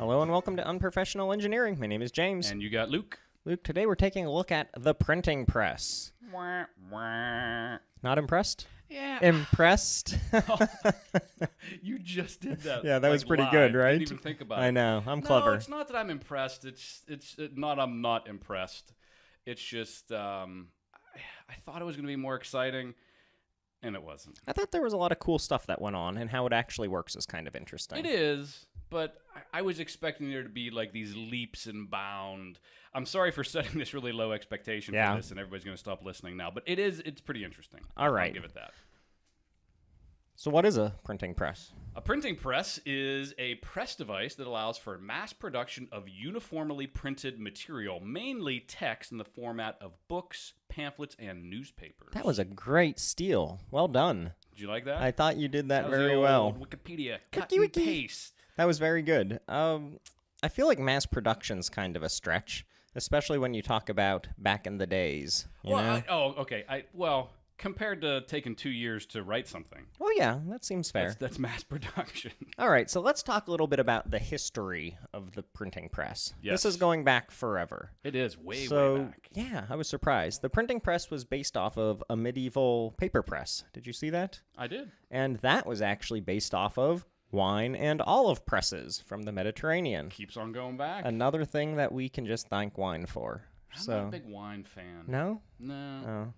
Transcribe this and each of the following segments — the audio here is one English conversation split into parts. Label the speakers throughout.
Speaker 1: Hello and welcome to Unprofessional Engineering. My name is James.
Speaker 2: And you got Luke.
Speaker 1: Luke, today we're taking a look at the printing press.
Speaker 2: Wah, wah.
Speaker 1: Not impressed?
Speaker 2: Yeah.
Speaker 1: Impressed?
Speaker 2: You just did that.
Speaker 1: Yeah, that was pretty
Speaker 2: live.
Speaker 1: good, right?
Speaker 2: Didn't even think about it.
Speaker 1: I know. I'm clever.
Speaker 2: No, it's not that I'm impressed. It's not I'm not impressed. It's just I thought it was going to be more exciting, and it wasn't.
Speaker 1: I thought there was a lot of cool stuff that went on, and how it actually works is kind of interesting.
Speaker 2: It is, but I was expecting there to be like these leaps and bounds. I'm sorry for setting this really low expectation for this, and everybody's going to stop listening now. But it's pretty interesting.
Speaker 1: All right.
Speaker 2: I'll give it that.
Speaker 1: So what is a printing press?
Speaker 2: A printing press is a press device that allows for mass production of uniformly printed material, mainly text in the format of books, pamphlets, and newspapers.
Speaker 1: That was a great steal. Well done.
Speaker 2: Did you like that?
Speaker 1: I thought you did that
Speaker 2: was
Speaker 1: very
Speaker 2: the
Speaker 1: well.
Speaker 2: old Wikipedia. Cut
Speaker 1: Wiki.
Speaker 2: and paste.
Speaker 1: That was very good. I feel like mass production's kind of a stretch, especially when you talk about back in the days. You know?
Speaker 2: Okay. Compared to taking 2 years to write something.
Speaker 1: Oh, yeah, that seems fair.
Speaker 2: That's mass production.
Speaker 1: All right, so let's talk a little bit about the history of the printing press.
Speaker 2: Yes.
Speaker 1: This is going back forever.
Speaker 2: It is way back.
Speaker 1: Yeah, I was surprised. The printing press was based off of a medieval paper press. Did you see that?
Speaker 2: I did.
Speaker 1: And that was actually based off of wine and olive presses from the Mediterranean.
Speaker 2: Keeps on going back.
Speaker 1: Another thing that we can just thank wine for.
Speaker 2: I'm not a big wine fan.
Speaker 1: No?
Speaker 2: No.
Speaker 1: Oh.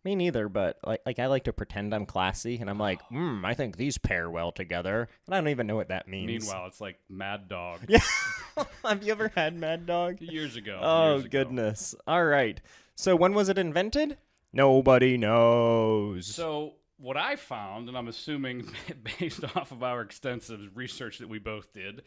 Speaker 1: Me neither, but like I like to pretend I'm classy, and I'm like, I think these pair well together, and I don't even know what that means.
Speaker 2: Meanwhile, it's like Mad Dog.
Speaker 1: Yeah. Have you ever had Mad Dog?
Speaker 2: Years ago.
Speaker 1: Oh, goodness. All right. So when was it invented? Nobody knows.
Speaker 2: So what I found, and I'm assuming based off of our extensive research that we both did,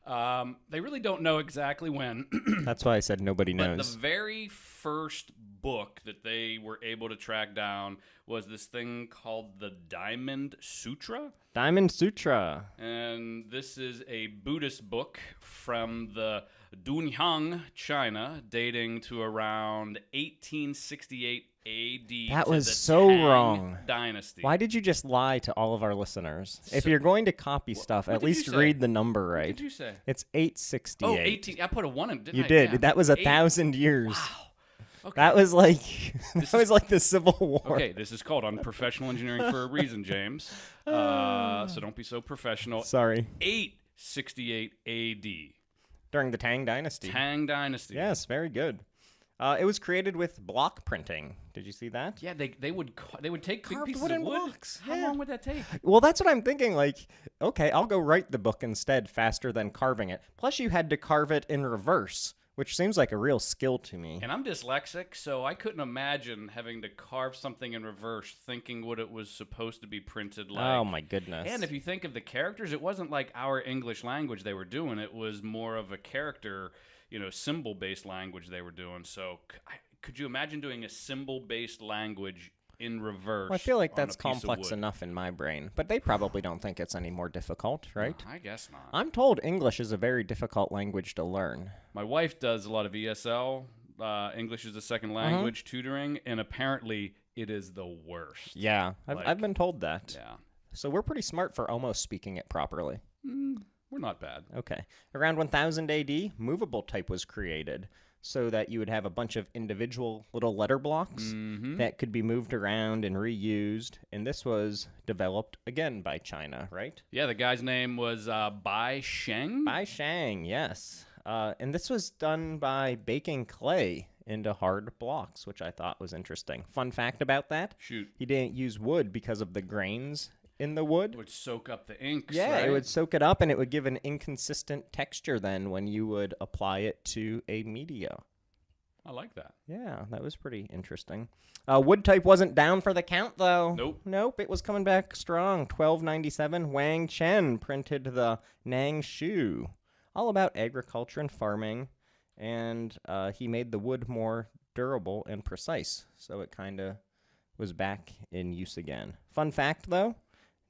Speaker 2: they really don't know exactly when.
Speaker 1: That's why I said nobody knows.
Speaker 2: But the very first book that they were able to track down was this thing called the Diamond Sutra.
Speaker 1: Diamond Sutra.
Speaker 2: And this is a Buddhist book from the Dunhuang, China, dating to around 1868 AD.
Speaker 1: That
Speaker 2: to
Speaker 1: was
Speaker 2: the
Speaker 1: so
Speaker 2: Tang
Speaker 1: wrong.
Speaker 2: Dynasty.
Speaker 1: Why did you just lie to all of our listeners? If you're going to copy stuff,
Speaker 2: what
Speaker 1: at
Speaker 2: did
Speaker 1: least
Speaker 2: you say?
Speaker 1: read the number right.
Speaker 2: What did you say?
Speaker 1: It's 868.
Speaker 2: Oh, 18. I put a 1 in, didn't
Speaker 1: You
Speaker 2: I?
Speaker 1: did.
Speaker 2: Yeah.
Speaker 1: That was 1,000 years.
Speaker 2: Wow. Okay.
Speaker 1: That was like like the Civil War.
Speaker 2: Okay, this is called Unprofessional Engineering for a reason, James. So don't be so professional.
Speaker 1: Sorry.
Speaker 2: 868 AD.
Speaker 1: During the Tang Dynasty.
Speaker 2: Tang Dynasty.
Speaker 1: Yes, very good. It was created with block printing. Did you see that?
Speaker 2: Yeah, they would take big
Speaker 1: Carved
Speaker 2: pieces
Speaker 1: wooden
Speaker 2: of wood.
Speaker 1: blocks.
Speaker 2: How
Speaker 1: Yeah.
Speaker 2: long would that take?
Speaker 1: Well, that's what I'm thinking. Like, okay, I'll go write the book instead faster than carving it. Plus, you had to carve it in reverse, which seems like a real skill to me.
Speaker 2: And I'm dyslexic, so I couldn't imagine having to carve something in reverse, thinking what it was supposed to be printed like.
Speaker 1: Oh, my goodness.
Speaker 2: And if you think of the characters, it wasn't like our English language they were doing. It was more of a character, symbol-based language they were doing. So could you imagine doing a symbol-based language in reverse?
Speaker 1: Well, I feel like
Speaker 2: on
Speaker 1: that's
Speaker 2: a piece of
Speaker 1: complex
Speaker 2: wood?
Speaker 1: enough in my brain, but they probably don't think it's any more difficult, right?
Speaker 2: I guess not.
Speaker 1: I'm told English is a very difficult language to learn.
Speaker 2: My wife does a lot of ESL, English as a second language tutoring, and apparently it is the worst.
Speaker 1: Yeah, I've been told that.
Speaker 2: Yeah.
Speaker 1: So we're pretty smart for almost speaking it properly.
Speaker 2: We're not bad.
Speaker 1: Okay. Around 1000 AD, Movable-Type was created so that you would have a bunch of individual little letter blocks that could be moved around and reused. And this was developed, again, by China, right?
Speaker 2: Yeah, the guy's name was Bai Sheng.
Speaker 1: By Shang, yes. And this was done by baking clay into hard blocks, which I thought was interesting. Fun fact about that?
Speaker 2: Shoot.
Speaker 1: He didn't use wood because of the grains in the wood.
Speaker 2: It would soak up the inks,
Speaker 1: Yeah,
Speaker 2: right?
Speaker 1: it would soak it up, and it would give an inconsistent texture then when you would apply it to a media.
Speaker 2: I like that.
Speaker 1: Yeah, that was pretty interesting. Wood type wasn't down for the count, though.
Speaker 2: Nope.
Speaker 1: It was coming back strong. 1297, Wang Chen printed the Nang Shu, all about agriculture and farming, and he made the wood more durable and precise, so it kind of was back in use again. Fun fact, though,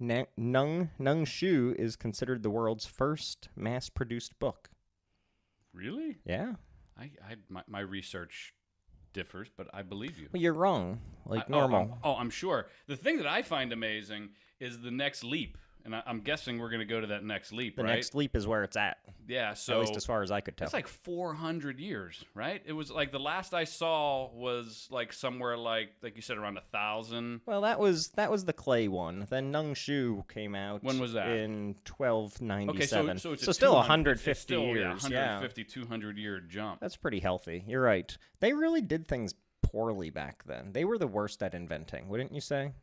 Speaker 1: Nang Shu is considered the world's first mass-produced book.
Speaker 2: Really?
Speaker 1: Yeah.
Speaker 2: My research differs, but I believe you.
Speaker 1: Well, you're wrong, like normal.
Speaker 2: I'm sure. The thing that I find amazing is the next leap And I'm guessing we're going to go to that next leap,
Speaker 1: The
Speaker 2: right?
Speaker 1: next leap is where it's at.
Speaker 2: Yeah, so
Speaker 1: at least as far as I could tell.
Speaker 2: it's like 400 years, right? It was like the last I saw was like somewhere like you said, around 1,000.
Speaker 1: Well, that was the clay one. Then Nung Shu came out.
Speaker 2: When was that?
Speaker 1: In 1297.
Speaker 2: Okay, so it's
Speaker 1: still
Speaker 2: 150
Speaker 1: 150 years.
Speaker 2: 150, 200-year jump.
Speaker 1: That's pretty healthy. You're right. They really did things poorly back then. They were the worst at inventing, wouldn't you say?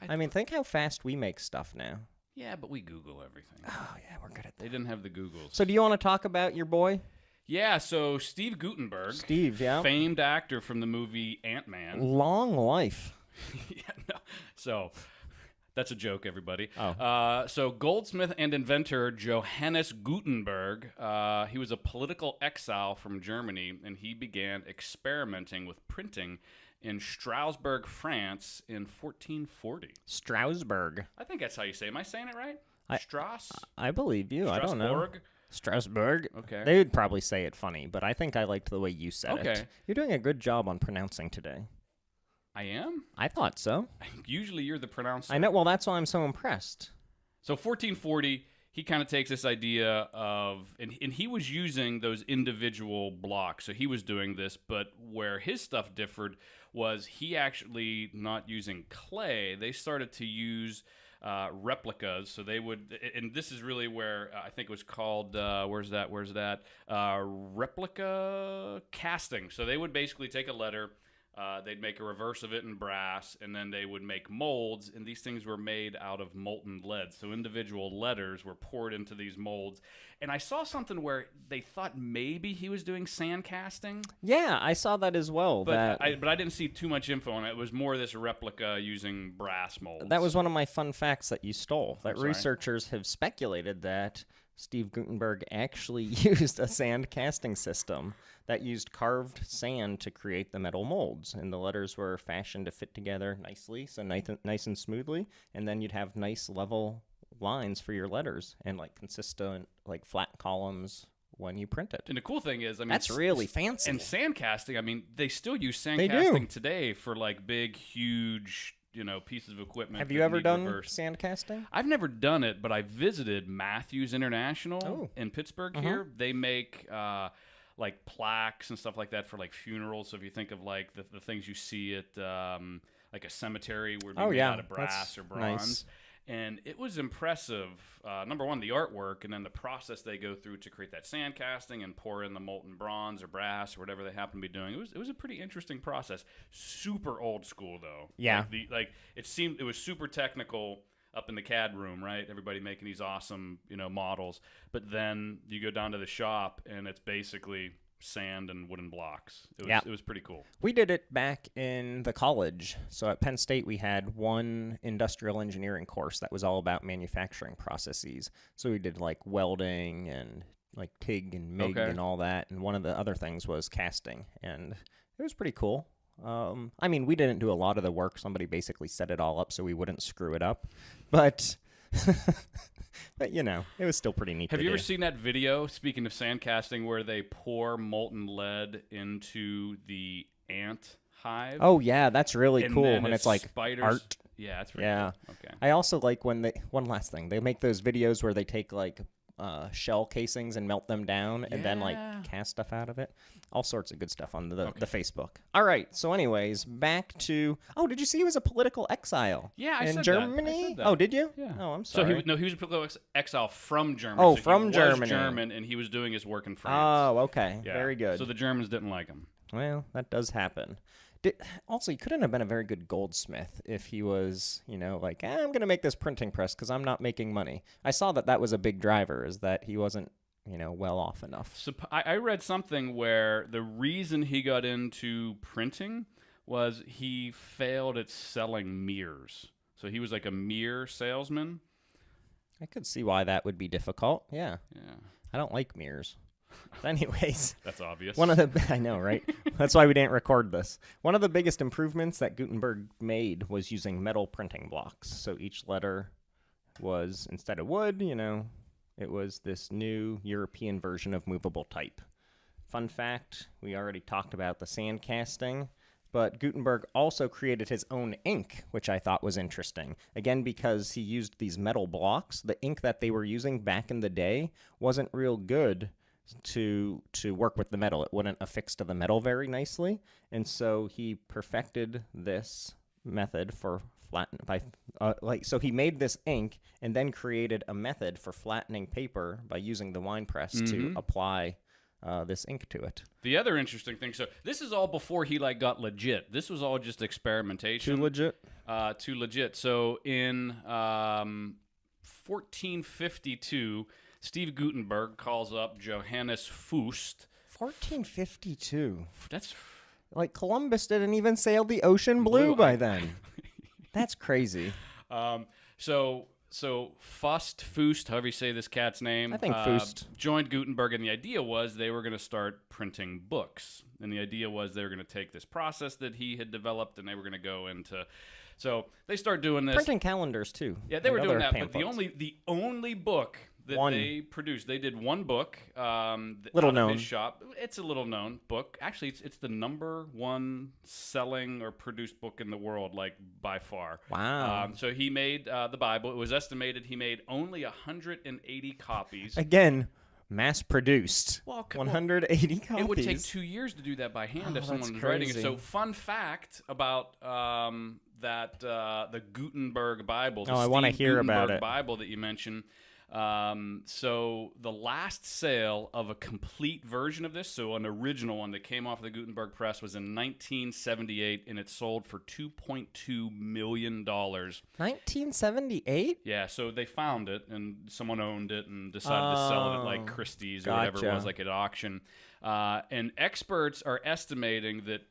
Speaker 1: I mean, think how fast we make stuff now.
Speaker 2: Yeah, but we Google everything.
Speaker 1: Oh, yeah, we're good at that.
Speaker 2: They didn't have the Googles.
Speaker 1: So do you want to talk about your boy?
Speaker 2: Yeah, so Steve Gutenberg.
Speaker 1: Steve, yeah.
Speaker 2: Famed actor from the movie Ant-Man.
Speaker 1: Long life.
Speaker 2: Yeah, no. So that's a joke, everybody.
Speaker 1: Oh.
Speaker 2: So goldsmith and inventor Johannes Gutenberg, he was a political exile from Germany, and he began experimenting with printing in Strasbourg, France in 1440.
Speaker 1: Strasbourg.
Speaker 2: I think that's how you say it. Am I saying it right?
Speaker 1: I believe you. I don't know. Strasbourg.
Speaker 2: Okay.
Speaker 1: They would probably say it funny, but I think I liked the way you said it.
Speaker 2: Okay.
Speaker 1: You're doing a good job on pronouncing today.
Speaker 2: I am?
Speaker 1: I thought so.
Speaker 2: Usually you're the pronouncer.
Speaker 1: I know. Well, that's why I'm so impressed.
Speaker 2: So 1440, he kind of takes this idea of, and he was using those individual blocks. So he was doing this, but where his stuff differed was he actually not using clay. They started to use replicas. So they would, and this is really where I think it was called, where's that? Replica Casting. So they would basically take a letter, they'd make a reverse of it in brass, and then they would make molds, and these things were made out of molten lead. So individual letters were poured into these molds. And I saw something where they thought maybe he was doing sand casting.
Speaker 1: Yeah, I saw that as well.
Speaker 2: But I didn't see too much info on it. It was more this replica using brass molds.
Speaker 1: That was one of my fun facts that you stole. That
Speaker 2: sorry.
Speaker 1: researchers have speculated that Steve Gutenberg actually used a sand casting system that used carved sand to create the metal molds, and the letters were fashioned to fit together nicely, so nice and smoothly, and then you'd have nice level lines for your letters and like consistent like flat columns when you print it.
Speaker 2: And the cool thing is, I mean,
Speaker 1: that's really fancy.
Speaker 2: And sand casting, I mean, they still use sand
Speaker 1: They
Speaker 2: casting
Speaker 1: do.
Speaker 2: today for like big, huge, pieces of equipment.
Speaker 1: Have you
Speaker 2: that
Speaker 1: ever
Speaker 2: need
Speaker 1: done
Speaker 2: reversed.
Speaker 1: sand casting?
Speaker 2: I've never done it, but I visited Matthews International in Pittsburgh here. They make like plaques and stuff like that for like funerals. So if you think of like the things you see at like a cemetery where they're made out of brass or bronze.
Speaker 1: Nice.
Speaker 2: And it was impressive. Number one, the artwork, and then the process they go through to create that sand casting and pour in the molten bronze or brass or whatever they happen to be doing. It was a pretty interesting process. Super old school though.
Speaker 1: Yeah.
Speaker 2: It was super technical up in the CAD room, right? Everybody making these awesome, models. But then you go down to the shop and it's basically sand and wooden blocks. It was pretty cool.
Speaker 1: We did it back in the college. So at Penn State, we had one industrial engineering course that was all about manufacturing processes. So we did like welding and like TIG and MIG and all that. And one of the other things was casting. And it was pretty cool. I mean, we didn't do a lot of the work. Somebody basically set it all up so we wouldn't screw it up. But... But, it was still pretty neat.
Speaker 2: Have you ever seen that video, speaking of sand casting, where they pour molten lead into the ant hive?
Speaker 1: Oh, yeah, that's really cool.
Speaker 2: And
Speaker 1: it's like
Speaker 2: spiders.
Speaker 1: art.
Speaker 2: Yeah, that's really cool. Okay.
Speaker 1: I also like when one last thing, they make those videos where they take like shell casings and melt them down and then like cast stuff out of it. All sorts of good stuff on the Facebook. All right. So anyways, back to... Oh, did you see he was a political exile?
Speaker 2: Yeah, I
Speaker 1: in
Speaker 2: said
Speaker 1: Germany?
Speaker 2: That. I said that.
Speaker 1: Oh, did you?
Speaker 2: Yeah.
Speaker 1: Oh, I'm sorry.
Speaker 2: So he was a political exile from Germany.
Speaker 1: Oh,
Speaker 2: so
Speaker 1: from
Speaker 2: he
Speaker 1: Germany.
Speaker 2: was German, and he was doing his work in France.
Speaker 1: Oh, okay.
Speaker 2: Yeah.
Speaker 1: Very good.
Speaker 2: So the Germans didn't like him.
Speaker 1: Well, that does happen. Also, he couldn't have been a very good goldsmith if he was, like, I'm going to make this printing press because I'm not making money. I saw that was a big driver, is that he wasn't, well off enough.
Speaker 2: So I read something where the reason he got into printing was he failed at selling mirrors. So he was like a mirror salesman.
Speaker 1: I could see why that would be difficult. Yeah.
Speaker 2: Yeah.
Speaker 1: I don't like mirrors. But anyways.
Speaker 2: That's obvious.
Speaker 1: I know, right? That's why we didn't record this. One of the biggest improvements that Gutenberg made was using metal printing blocks. So each letter was, instead of wood, it was this new European version of Movable-Type. Fun fact, we already talked about the sand casting. But Gutenberg also created his own ink, which I thought was interesting. Again, because he used these metal blocks. The ink that they were using back in the day wasn't real good to work with the metal. It wouldn't affix to the metal very nicely. And so he perfected this method for so he made this ink and then created a method for flattening paper by using the wine press to apply this ink to it.
Speaker 2: The other interesting thing, so this is all before he got legit. This was all just experimentation.
Speaker 1: Too legit?
Speaker 2: Too legit. So in 1452, Steve Gutenberg calls up Johannes Fust.
Speaker 1: 1452.
Speaker 2: That's
Speaker 1: like Columbus didn't even sail the ocean blue by then. That's crazy.
Speaker 2: So Fust, however you say this cat's name,
Speaker 1: I think Fust,
Speaker 2: joined Gutenberg, and the idea was they were going to start printing books. And the idea was they were going to take this process that he had developed, and they were going to go into. So they start doing this.
Speaker 1: Printing calendars too.
Speaker 2: Yeah, they were doing that.
Speaker 1: Pamphlets.
Speaker 2: But the only book that they produced, they did one book.
Speaker 1: Little known.
Speaker 2: His shop. It's a little known book. Actually, it's the number one selling or produced book in the world, by far.
Speaker 1: Wow.
Speaker 2: So he made the Bible. It was estimated he made only 180 copies.
Speaker 1: Again, mass produced. 180 copies.
Speaker 2: It would take 2 years to do that by hand if someone was writing it. So, fun fact about the Gutenberg Bible.
Speaker 1: I want to hear about it.
Speaker 2: Bible that you mentioned. So the last sale of a complete version of this, so an original one that came off the Gutenberg press, was in 1978, and it sold for $2.2 million.
Speaker 1: 1978?
Speaker 2: Yeah, so they found it, and someone owned it and decided to sell it at Christie's or whatever it was, at auction. And experts are estimating that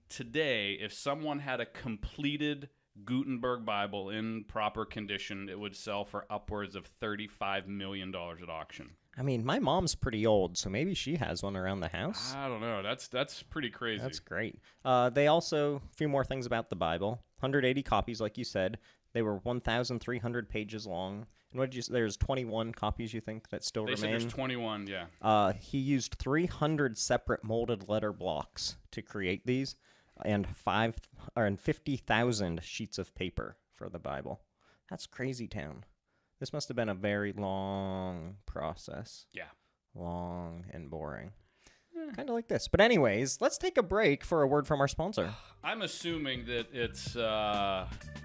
Speaker 2: today, if someone had a completed Gutenberg Bible in proper condition, it would sell for upwards of $35 million at auction.
Speaker 1: I mean, my mom's pretty old, so maybe she has one around the house.
Speaker 2: I don't know. That's pretty crazy.
Speaker 1: That's great. They also, a few more things about the Bible. 180 copies, like you said. They were 1,300 pages long. And what did you say? There's 21 copies, you think, that still remain?
Speaker 2: They said there's 21, yeah.
Speaker 1: He used 300 separate molded letter blocks to create these, and 50,000 sheets of paper for the Bible. That's crazy town. This must have been a very long process.
Speaker 2: Yeah.
Speaker 1: Long and boring. Kind of like this. But anyways, let's take a break for a word from our sponsor.
Speaker 2: I'm assuming that it's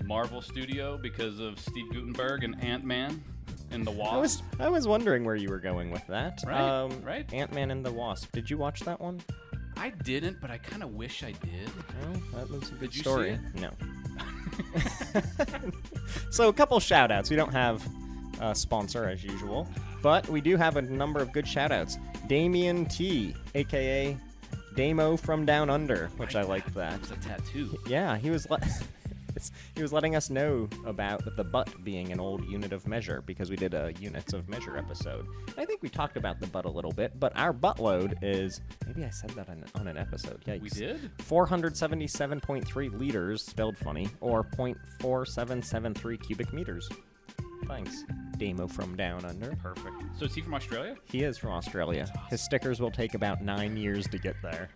Speaker 2: Marvel Studio because of Steve Gutenberg and Ant-Man and the Wasp.
Speaker 1: I was wondering where you were going with that.
Speaker 2: Right.
Speaker 1: Ant-Man and the Wasp. Did you watch that one?
Speaker 2: I didn't, but I kind of wish I did.
Speaker 1: Well, that was a good
Speaker 2: Did you
Speaker 1: story.
Speaker 2: see it?
Speaker 1: No. So a couple shout-outs. We don't have a sponsor as usual, but we do have a number of good shout-outs. Damien T, a.k.a. Damo from Down Under, which I like that.
Speaker 2: It's a tattoo.
Speaker 1: Yeah, he was letting us know about the butt being an old unit of measure because we did a units of measure episode. I think we talked about the butt a little bit, but our butt load is, maybe I said that on an episode. Yikes.
Speaker 2: We did?
Speaker 1: 477.3 liters, spelled funny, or 0.4773 cubic meters. Thanks, Damo from Down Under.
Speaker 2: Perfect. So is he from Australia?
Speaker 1: He is from Australia. Awesome. His stickers will take about 9 years to get there.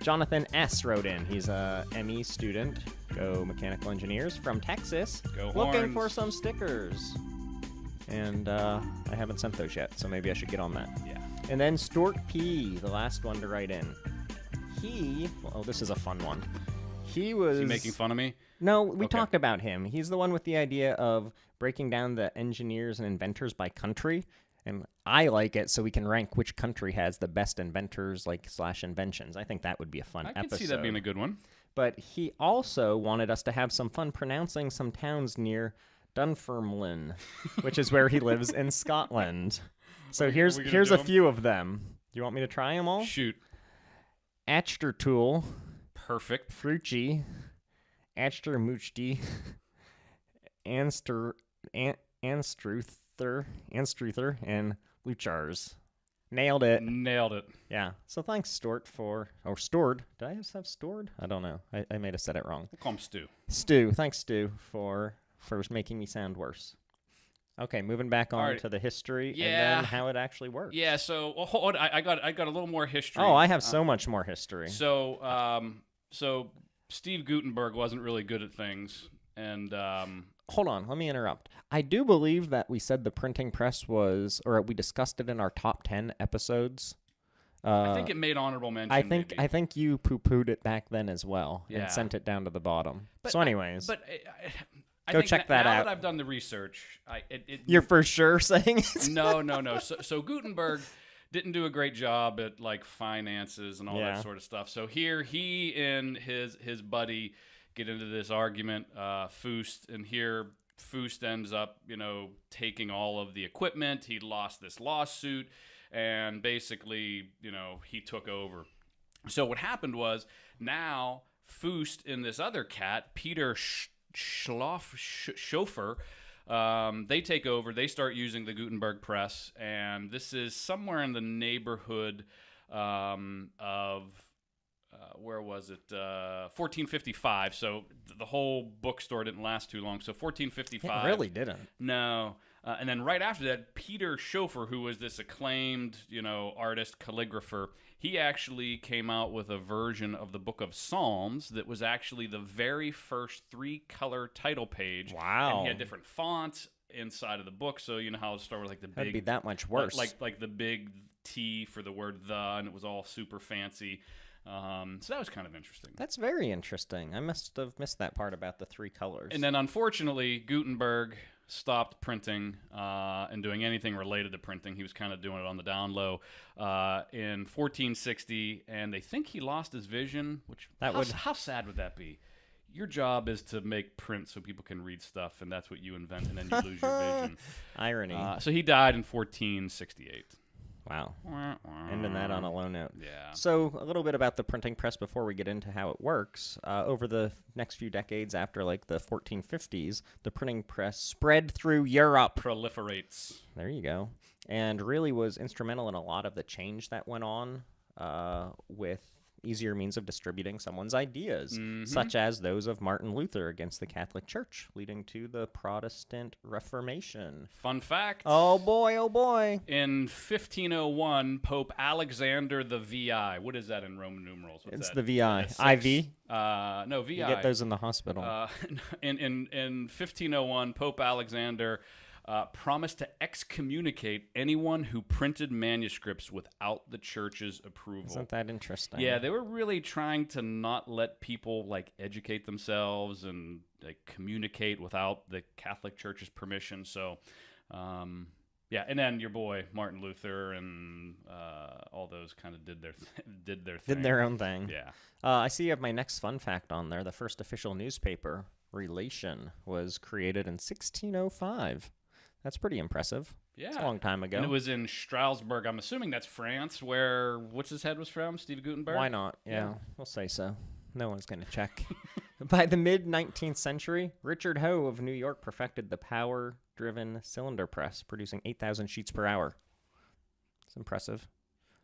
Speaker 1: Jonathan S. wrote in. He's a ME student, go mechanical engineers, from Texas.
Speaker 2: Go
Speaker 1: looking
Speaker 2: Horns.
Speaker 1: for some stickers. And I haven't sent those yet, so maybe I should get on that.
Speaker 2: Yeah.
Speaker 1: And then Stuart P., the last one to write in. This is a fun one. Is
Speaker 2: he making fun of me?
Speaker 1: No, we talked about him. He's the one with the idea of breaking down the engineers and inventors by country. And I like it so we can rank which country has the best inventors / inventions. I think that would be a fun episode.
Speaker 2: I could see that being a good one.
Speaker 1: But he also wanted us to have some fun pronouncing some towns near Dunfermline, which is where he lives in Scotland. So here's a few of them. Do you want me to try them all?
Speaker 2: Shoot.
Speaker 1: Achtertool.
Speaker 2: Perfect.
Speaker 1: Frucci. Achtermuchti. Anstruther, and Luchars. Nailed it. Yeah. So thanks, Stort, Stored. Did I just have Stored? I don't know. I may have said it wrong.
Speaker 2: We'll call him Stu.
Speaker 1: Stu. Thanks, Stu, for making me sound worse. Okay, moving back on
Speaker 2: right.
Speaker 1: to the history and
Speaker 2: Yeah.
Speaker 1: then how it actually works.
Speaker 2: Yeah. So hold on. I got a little more history.
Speaker 1: Oh, I have so much more history.
Speaker 2: So Steve Gutenberg wasn't really good at things, and
Speaker 1: Hold on, let me interrupt. I do believe that we said the printing press was, or we discussed it in our top 10 episodes.
Speaker 2: I think it made honorable mention.
Speaker 1: I think you poo-pooed it back then as well and sent it down to the bottom. So anyways,
Speaker 2: I
Speaker 1: go
Speaker 2: think
Speaker 1: check that
Speaker 2: now
Speaker 1: out.
Speaker 2: that I've done the research,
Speaker 1: You're for sure saying it?
Speaker 2: No. So Gutenberg didn't do a great job at like finances and all that sort of stuff. So here he and his buddy get into this argument, Fust, and here Fust ends up, taking all of the equipment. He lost this lawsuit, and basically, he took over. So what happened was now Fust and this other cat, Peter Schoeffer, they take over. They start using the Gutenberg press, and this is somewhere in the neighborhood of where was it? 1455. So the whole bookstore didn't last too long. So 1455.
Speaker 1: It really didn't.
Speaker 2: No. And then right after that, Peter Schoeffer, who was this acclaimed, artist, calligrapher, he actually came out with a version of the Book of Psalms that was actually the very first 3-color title page.
Speaker 1: Wow.
Speaker 2: And he had different fonts inside of the book, so you know how it started with like the big...
Speaker 1: That'd be that much worse.
Speaker 2: Like the big T for the word the, and it was all super fancy. So that was kind of interesting.
Speaker 1: That's very interesting. I must have missed that part about the 3 colors.
Speaker 2: And then unfortunately, Gutenberg stopped printing and doing anything related to printing. He was kind of doing it on the down low in 1460, and they think he lost his vision, which how sad would that be? Your job is to make print so people can read stuff, and that's what you invent, and then you lose your vision.
Speaker 1: Irony.
Speaker 2: So he died in 1468.
Speaker 1: Wow. Ending that on a low note.
Speaker 2: Yeah.
Speaker 1: So a little bit about the printing press before we get into how it works. Over the next few decades after like the 1450s, the printing press spread through Europe.
Speaker 2: Proliferates.
Speaker 1: There you go. And really was instrumental in a lot of the change that went on with easier means of distributing someone's ideas, such as those of Martin Luther against the Catholic Church, leading to the Protestant Reformation.
Speaker 2: Fun fact.
Speaker 1: Oh, boy, oh, boy.
Speaker 2: In 1501, Pope Alexander the VI. What is that in Roman numerals?
Speaker 1: It's the VI. IV?
Speaker 2: No, VI.
Speaker 1: You get those in the hospital.
Speaker 2: In 1501, Pope Alexander promised to excommunicate anyone who printed manuscripts without the church's approval.
Speaker 1: Isn't that interesting?
Speaker 2: Yeah, they were really trying to not let people like educate themselves and like communicate without the Catholic Church's permission. So, yeah, and then your boy Martin Luther and all those kind of did their thing.
Speaker 1: Did their own thing.
Speaker 2: Yeah.
Speaker 1: I see you have my next fun fact on there. The first official newspaper, Relation, was created in 1605. That's pretty impressive.
Speaker 2: Yeah.
Speaker 1: It's a long time ago.
Speaker 2: And it was in Strasbourg. I'm assuming that's France, where what's his head was from? Steve Gutenberg?
Speaker 1: Why not? Yeah, we'll say so. No one's going to check. By the mid-19th century, Richard Hoe of New York perfected the power-driven cylinder press, producing 8,000 sheets per hour. It's impressive.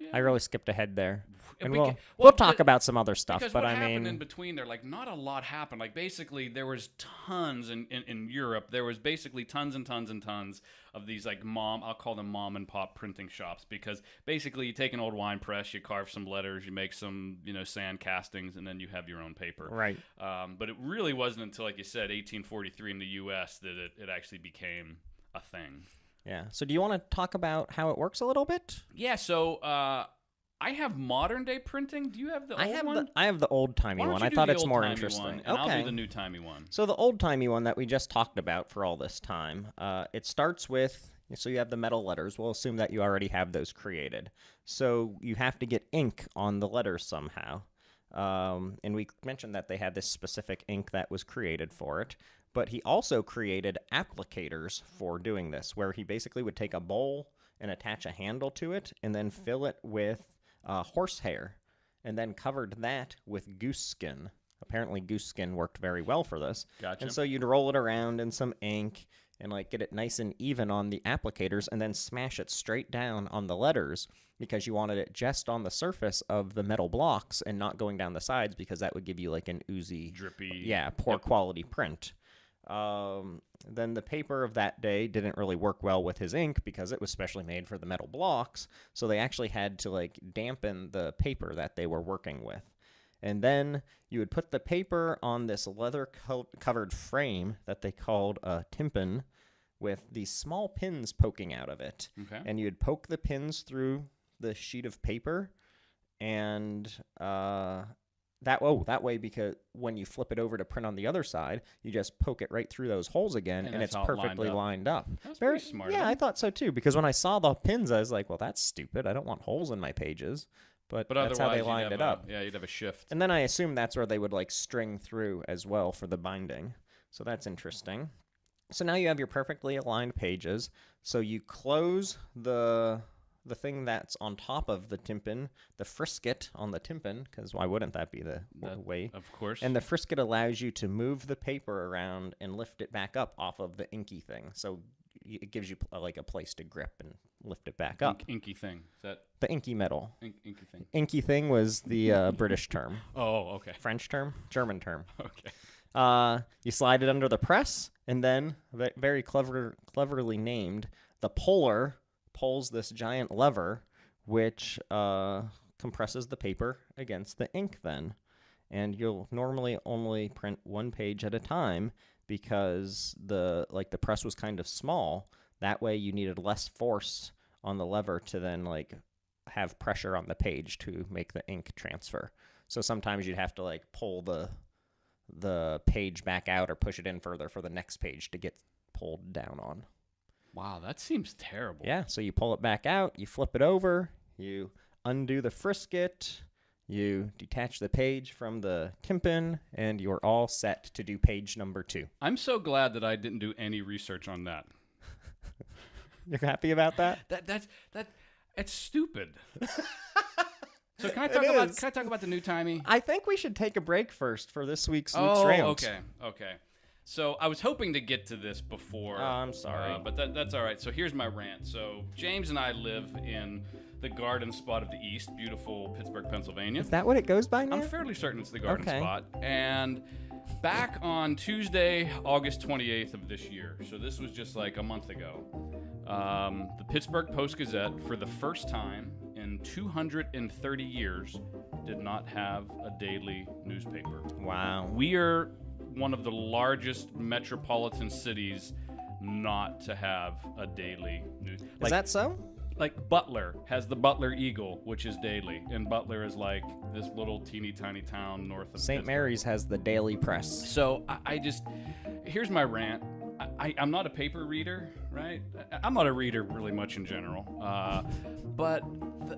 Speaker 1: Yeah. I really skipped ahead there. And we'll talk about some other stuff, but
Speaker 2: what happened in between there, like not a lot happened. Like basically there was tons in Europe. There was basically tons and tons and tons of these like I'll call them mom and pop printing shops, because basically you take an old wine press, you carve some letters, you make some, sand castings, and then you have your own paper.
Speaker 1: Right.
Speaker 2: But it really wasn't until, like you said, 1843 in the U.S. that it actually became a thing.
Speaker 1: Yeah. So do you want to talk about how it works a little bit?
Speaker 2: Yeah. So I have modern day printing. Do you have the old one?
Speaker 1: I have the old timey one. I thought it's more interesting.
Speaker 2: And I'll do the new timey one.
Speaker 1: So the old timey one that we just talked about for all this time, it starts with, so you have the metal letters. We'll assume that you already have those created. So you have to get ink on the letters somehow. And we mentioned that they had this specific ink that was created for it. But he also created applicators for doing this, where he basically would take a bowl and attach a handle to it and then fill it with horsehair and then covered that with goose skin. Apparently goose skin worked very well for this.
Speaker 2: Gotcha.
Speaker 1: And so you'd roll it around in some ink and like get it nice and even on the applicators and then smash it straight down on the letters, because you wanted it just on the surface of the metal blocks and not going down the sides, because that would give you like an oozy,
Speaker 2: drippy,
Speaker 1: poor quality print. then the paper of that day didn't really work well with his ink because it was specially made for the metal blocks. So they actually had to like dampen the paper that they were working with. And then you would put the paper on this leather-covered frame that they called a tympan with these small pins poking out of it.
Speaker 2: Okay.
Speaker 1: And you would poke the pins through the sheet of paper, and that way, because when you flip it over to print on the other side, you just poke it right through those holes again, and it's perfectly lined up.
Speaker 2: That's very smart.
Speaker 1: Yeah, I thought so too, because when I saw the pins, I was like, well, that's stupid. I don't want holes in my pages. But that's how they lined it up.
Speaker 2: Yeah, you'd have a shift.
Speaker 1: And then I assume that's where they would like string through as well for the binding. So that's interesting. So now you have your perfectly aligned pages. So you close the thing that's on top of the tympan, the frisket on the tympan, because why wouldn't that be the way?
Speaker 2: Of course.
Speaker 1: And the frisket allows you to move the paper around and lift it back up off of the inky thing. So it gives you like a place to grip and lift it back up.
Speaker 2: Inky thing. Is that
Speaker 1: the inky metal?
Speaker 2: Inky thing.
Speaker 1: Inky thing was the British term.
Speaker 2: Oh, okay.
Speaker 1: French term? German term.
Speaker 2: Okay.
Speaker 1: You slide it under the press, and then, very cleverly named, the puller pulls this giant lever, which compresses the paper against the ink then. And you'll normally only print one page at a time because the press was kind of small. That way you needed less force on the lever to then like have pressure on the page to make the ink transfer. So sometimes you'd have to like pull the page back out or push it in further for the next page to get pulled down on.
Speaker 2: Wow, that seems terrible.
Speaker 1: Yeah, so you pull it back out, you flip it over, you undo the frisket, you detach the page from the tympan, and you're all set to do page number 2.
Speaker 2: I'm so glad that I didn't do any research on that.
Speaker 1: You're happy about that?
Speaker 2: It's stupid. So can I talk about the new timey?
Speaker 1: I think we should take a break first for this week's Luke's
Speaker 2: Oh,
Speaker 1: rant.
Speaker 2: okay. So I was hoping to get to this before.
Speaker 1: Oh, I'm sorry.
Speaker 2: But that's all right. So here's my rant. So James and I live in the garden spot of the East, beautiful Pittsburgh, Pennsylvania.
Speaker 1: Is that what it goes by now?
Speaker 2: I'm fairly certain it's the garden
Speaker 1: Okay.
Speaker 2: spot. And back on Tuesday, August 28th of this year, so this was just like a month ago, the Pittsburgh Post-Gazette, for the first time in 230 years, did not have a daily newspaper.
Speaker 1: Wow.
Speaker 2: We are one of the largest metropolitan cities not to have a daily news.
Speaker 1: Is that so?
Speaker 2: Like Butler has the Butler Eagle, which is daily, and Butler is like this little teeny tiny town north of
Speaker 1: St.
Speaker 2: Pittsburgh.
Speaker 1: Mary's has the Daily Press.
Speaker 2: So I just, here's my rant. I'm not a paper reader, right? I'm not a reader really much in general, but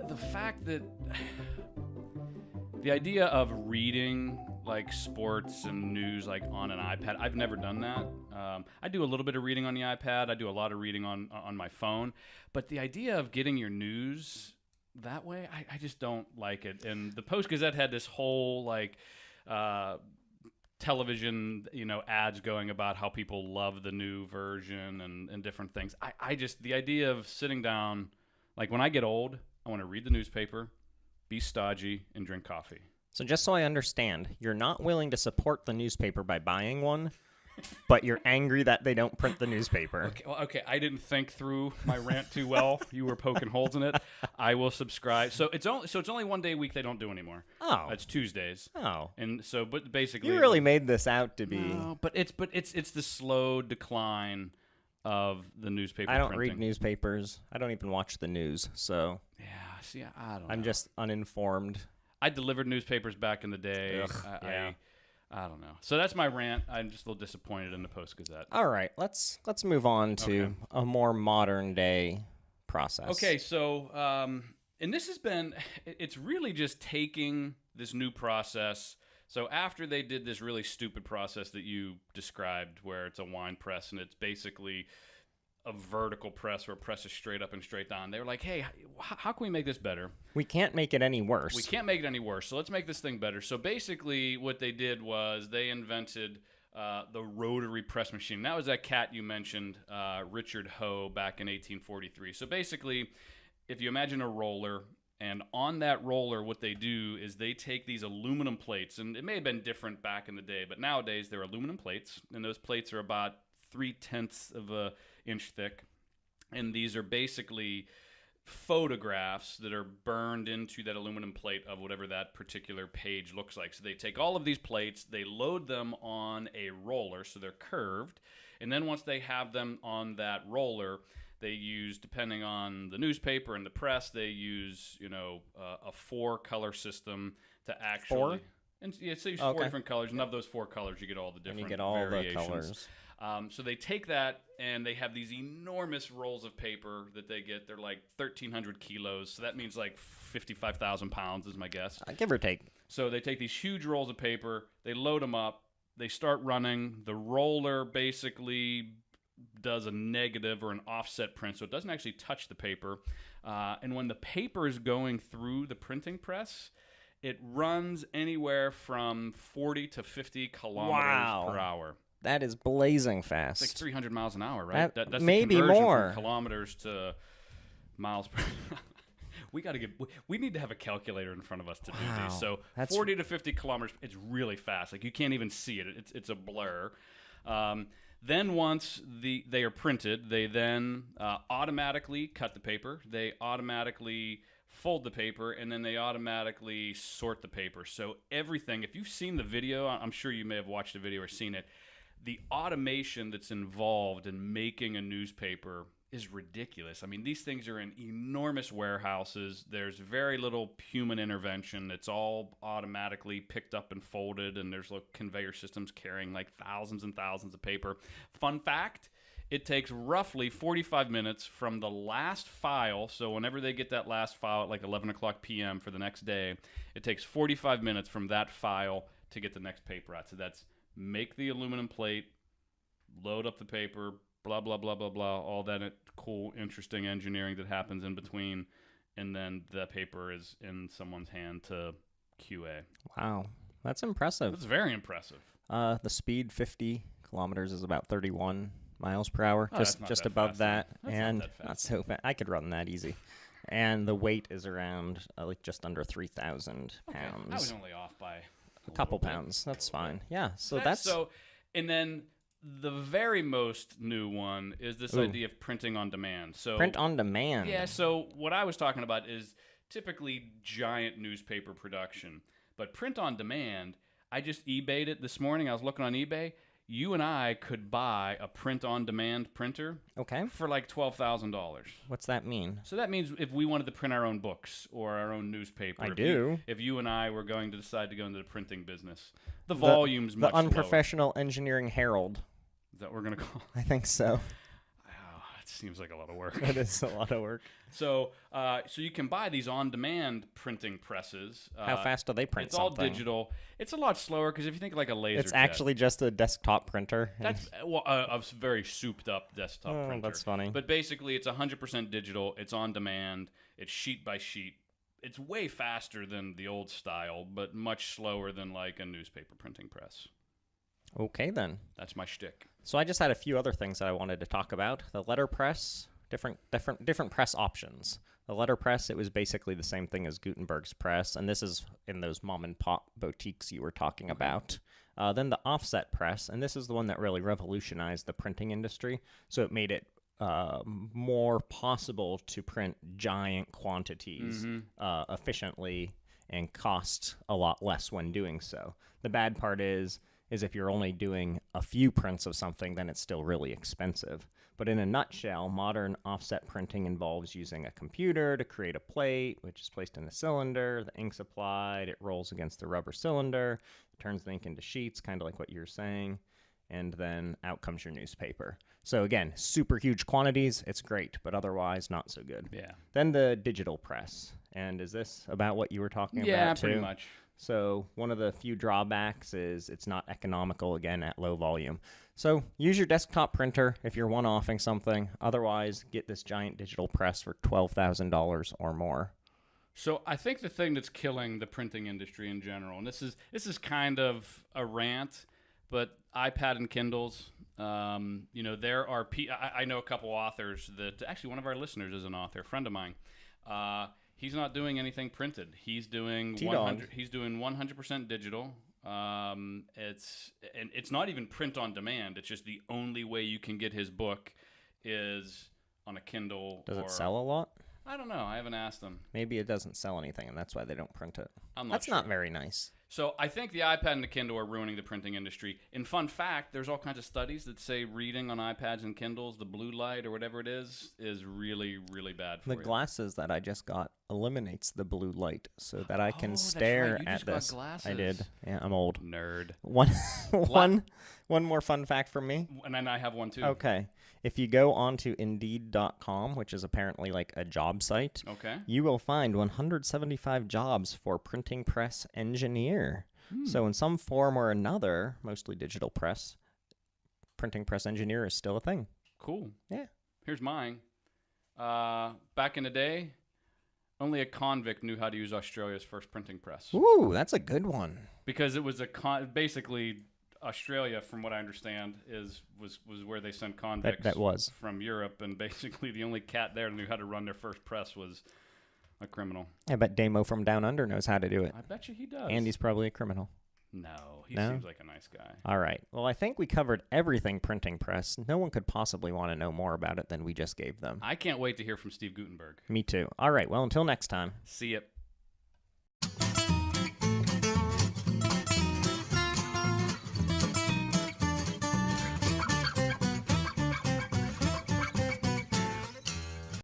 Speaker 2: the fact that the idea of reading like sports and news like on an iPad, I've never done that. I do a little bit of reading on the iPad. I do a lot of reading on my phone. But the idea of getting your news that way, I just don't like it. And the Post-Gazette had this whole like television, ads going about how people love the new version and different things. I just, the idea of sitting down, like when I get old, I want to read the newspaper, be stodgy, and drink coffee.
Speaker 1: So just so I understand, you're not willing to support the newspaper by buying one, but you're angry that they don't print the newspaper.
Speaker 2: Okay, I didn't think through my rant too well. You were poking holes in it. I will subscribe. So it's only one day a week they don't do anymore.
Speaker 1: Oh.
Speaker 2: It's Tuesdays.
Speaker 1: Oh.
Speaker 2: And so, but basically,
Speaker 1: You really made this out to be.
Speaker 2: No, but it's the slow decline of the newspaper.
Speaker 1: I don't
Speaker 2: printing.
Speaker 1: read newspapers. I don't even watch the news, so
Speaker 2: Yeah, see, I don't know.
Speaker 1: I'm just uninformed.
Speaker 2: I delivered newspapers back in the day.
Speaker 1: Ugh, yeah.
Speaker 2: I don't know. So that's my rant. I'm just a little disappointed in the Post-Gazette.
Speaker 1: All right, let's move on to a more modern day process.
Speaker 2: Okay, so and this has been, it's really just taking this new process. So after they did this really stupid process that you described, where it's a wine press and it's basically a vertical press where it presses straight up and straight down, they were like, hey, how can we make this better?
Speaker 1: We can't make it any worse.
Speaker 2: We can't make it any worse, so let's make this thing better. So basically what they did was they invented the Rotary press machine. That was that cat you mentioned, Richard Hoe, back in 1843. So basically, if you imagine a roller And on that roller, what they do is they take these aluminum plates, and it may have been different back in the day, but nowadays they're aluminum plates, and those plates are about 3/10 of an inch thick. And these are basically photographs that are burned into that aluminum plate of whatever that particular page looks like. So they take all of these plates, they load them on a roller, so they're curved, and then once they have them on that roller, they use, depending on the newspaper and the press, they use, a 4-color system to actually...
Speaker 1: 4?
Speaker 2: And yeah, so you use 4 different colors, and of those 4 colors, you get all the different
Speaker 1: and you get all
Speaker 2: variations.
Speaker 1: the colors.
Speaker 2: So they take that, and they have these enormous rolls of paper that they get. They're like 1,300 kilos, so that means like 55,000 pounds is my guess.
Speaker 1: Give or take.
Speaker 2: So they take these huge rolls of paper, they load them up, they start running. The roller basically does a negative or an offset print, so it doesn't actually touch the paper. And when the paper is going through the printing press, it runs anywhere from 40 to 50 kilometers per hour.
Speaker 1: That is blazing fast.
Speaker 2: It's like 300 miles an hour, right? That's
Speaker 1: maybe
Speaker 2: the conversion
Speaker 1: more.
Speaker 2: From kilometers to miles per hour. We need to have a calculator in front of us to do these. So 40 to 50 kilometers, it's really fast. Like you can't even see it. It's a blur. Then once they are printed, they then automatically cut the paper. They automatically fold the paper, and then they automatically sort the paper. So everything, if you've seen the video, I'm sure you may have watched the video or seen it, the automation that's involved in making a newspaper is ridiculous. I mean, these things are in enormous warehouses. There's very little human intervention. It's all automatically picked up and folded, and there's little conveyor systems carrying like thousands and thousands of paper. Fun fact, it takes roughly 45 minutes from the last file. So whenever they get that last file at like 11 o'clock p.m. for the next day, it takes 45 minutes from that file to get the next paper out. So that's make the aluminum plate, load up the paper, blah, blah, blah, blah, blah, all that cool, interesting engineering that happens in between, and then the paper is in someone's hand to QA.
Speaker 1: Wow. That's impressive.
Speaker 2: That's very impressive.
Speaker 1: The speed, 50 kilometers, is about 31 miles per hour, just above that. And not so bad. I could run that easy. And the weight is around like just under 3,000 pounds.
Speaker 2: I was only off by
Speaker 1: a couple pounds. That's fine. Yeah. So
Speaker 2: and then the very most new one is this idea of printing on demand. So
Speaker 1: print on demand.
Speaker 2: Yeah. So what I was talking about is typically giant newspaper production, but print on demand. I just eBayed it this morning. I was looking on eBay. You and I could buy a print-on-demand printer for like $12,000.
Speaker 1: What's that mean?
Speaker 2: So that means if we wanted to print our own books or our own newspaper. If you and I were going to decide to go into the printing business. The volume's much
Speaker 1: lower. The Unprofessional Engineering Herald.
Speaker 2: Is that what we're going to call it?
Speaker 1: I think so.
Speaker 2: It seems like a lot of work.
Speaker 1: It is a lot of work.
Speaker 2: So you can buy these on-demand printing presses.
Speaker 1: How fast do they print
Speaker 2: something? It's all digital. It's a lot slower because if you think like a laser
Speaker 1: it's actually just a desktop printer.
Speaker 2: That's a very souped-up desktop printer.
Speaker 1: That's funny.
Speaker 2: But basically, it's 100% digital. It's on demand. It's sheet by sheet. It's way faster than the old style, but much slower than like a newspaper printing press.
Speaker 1: Okay, then.
Speaker 2: That's my shtick.
Speaker 1: So I just had a few other things that I wanted to talk about. The letterpress, different press options. The letterpress, it was basically the same thing as Gutenberg's press, and this is in those mom and pop boutiques you were talking about. Then the offset press, and this is the one that really revolutionized the printing industry. So it made it more possible to print giant quantities efficiently and cost a lot less when doing so. The bad part is if you're only doing a few prints of something, then it's still really expensive. But in a nutshell, modern offset printing involves using a computer to create a plate, which is placed in the cylinder, the ink's applied, it rolls against the rubber cylinder, it turns the ink into sheets, kind of like what you're saying, and then out comes your newspaper. So again, super huge quantities, it's great, but otherwise not so good.
Speaker 2: Yeah.
Speaker 1: Then the digital press. And is this about what you were talking about too?
Speaker 2: Yeah, pretty much.
Speaker 1: So one of the few drawbacks is it's not economical, again, at low volume. So use your desktop printer if you're one-offing something. Otherwise, get this giant digital press for $12,000 or more.
Speaker 2: So I think the thing that's killing the printing industry in general, and this is kind of a rant, but iPad and Kindles, there are I know a couple authors that, actually one of our listeners is an author, a friend of mine. He's not doing anything printed. He's doing
Speaker 1: T-Dog.
Speaker 2: 100. He's doing 100% digital. It's not even print on demand. It's just the only way you can get his book is on a Kindle.
Speaker 1: Does it sell a lot?
Speaker 2: I don't know. I haven't asked them.
Speaker 1: Maybe it doesn't sell anything, and that's why they don't print it.
Speaker 2: I'm not
Speaker 1: That's
Speaker 2: sure.
Speaker 1: not very nice.
Speaker 2: So I think the iPad and the Kindle are ruining the printing industry. In fun fact, there's all kinds of studies that say reading on iPads and Kindles, the blue light or whatever it is really, really bad for
Speaker 1: The
Speaker 2: you.
Speaker 1: glasses that I just got eliminates the blue light so that I can
Speaker 2: Oh, that's
Speaker 1: stare
Speaker 2: right. You
Speaker 1: at
Speaker 2: just got
Speaker 1: this.
Speaker 2: glasses.
Speaker 1: I did. Yeah, I'm old.
Speaker 2: Nerd.
Speaker 1: One more fun fact from me.
Speaker 2: And then I have one too.
Speaker 1: Okay. If you go onto Indeed.com, which is apparently like a job site,
Speaker 2: Okay.
Speaker 1: you will find 175 jobs for printing press engineer. So in some form or another, mostly digital press, printing press engineer is still a thing.
Speaker 2: Cool.
Speaker 1: Yeah.
Speaker 2: Here's mine. Back in the day, only a convict knew how to use Australia's first printing press.
Speaker 1: Ooh, that's a good one.
Speaker 2: Because it was basically Australia, from what I understand, was where they sent convicts
Speaker 1: That was.
Speaker 2: from Europe, and basically the only cat there that knew how to run their first press was a criminal.
Speaker 1: I bet Damo from Down Under knows how to do it.
Speaker 2: I bet you he does.
Speaker 1: And he's probably a criminal.
Speaker 2: No, he
Speaker 1: No?
Speaker 2: seems like a nice guy.
Speaker 1: All right. Well, I think we covered everything printing press. No one could possibly want to know more about it than we just gave them.
Speaker 2: I can't wait to hear from Steve Gutenberg.
Speaker 1: Me too. All right. Well, until next time.
Speaker 2: See ya.